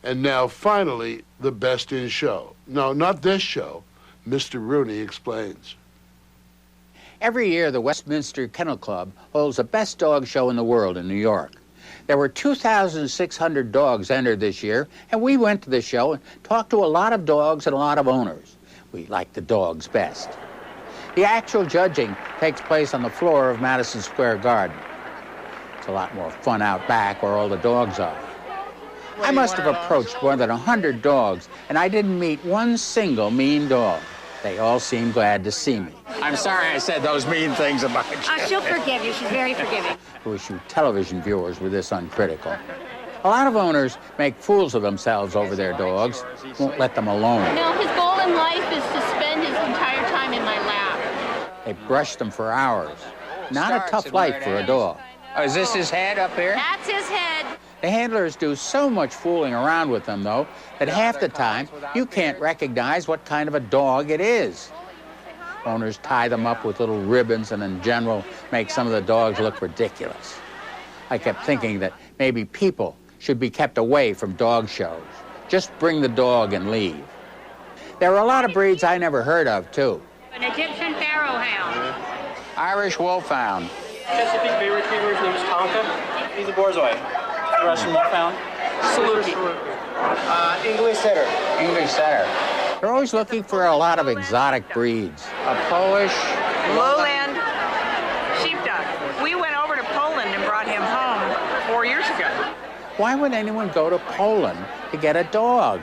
And now, finally, the best in show. No, not this show. Mr. Rooney explains. Every year, the Westminster Kennel Club holds the best dog show in the world in New York. There were 2,600 dogs entered this year, and we went to the show and talked to a lot of dogs and a lot of owners. We like the dogs best. The actual judging takes place on the floor of Madison Square Garden. It's a lot more fun out back where all the dogs are. I must have approached more than 100 dogs, and I didn't meet one single mean dog. They all seemed glad to see me. I'm sorry I said those mean things about you. She'll forgive you. She's very forgiving. I wish you television viewers were this uncritical. A lot of owners make fools of themselves over their dogs, won't let them alone. No, his goal in life is to spend his entire time in my lap. They brush them for hours. Not a tough life for a dog. Oh, is this his head up here? That's his head. The handlers do so much fooling around with them, though, that half the time you can't recognize what kind of a dog it is. Owners tie them up with little ribbons and, in general, make some of the dogs look ridiculous. I kept thinking that maybe people should be kept away from dog shows. Just bring the dog and leave. There are a lot of breeds I never heard of, too. An Egyptian Pharaoh Hound. Irish Wolfhound. Chesapeake Bay Retriever, his name is Tonka. He's a Borzoi. Russian Wolfhound. Saluki. English Setter. English Setter. They're always looking for a lot of exotic breeds. A Polish... Lowland sheepdog. We went over to Poland and brought him home 4 years ago. Why would anyone go to Poland to get a dog?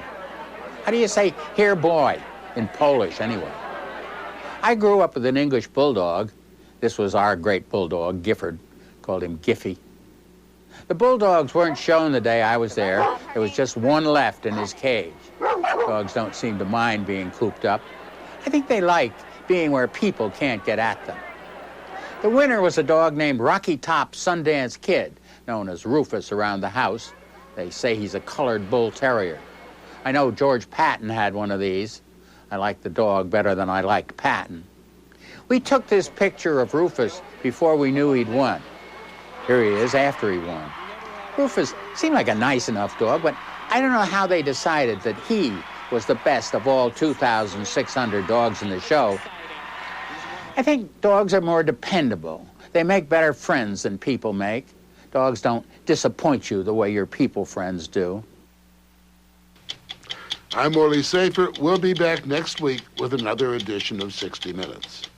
How do you say, here, boy, in Polish, anyway? I grew up with an English bulldog. This was our great bulldog, Gifford. Called him Giffy. The bulldogs weren't shown the day I was there. There was just one left in his cage. Dogs don't seem to mind being cooped up. I think they like being where people can't get at them. The winner was a dog named Rocky Top Sundance Kid, known as Rufus around the house. They say he's a colored bull terrier. I know George Patton had one of these. I liked the dog better than I liked Patton. We took this picture of Rufus before we knew he'd won. Here he is after he won. Rufus seemed like a nice enough dog, but I don't know how they decided that he was the best of all 2,600 dogs in the show. I think dogs are more dependable. They make better friends than people make. Dogs don't disappoint you the way your people friends do. I'm Orly Safer. We'll be back next week with another edition of 60 Minutes.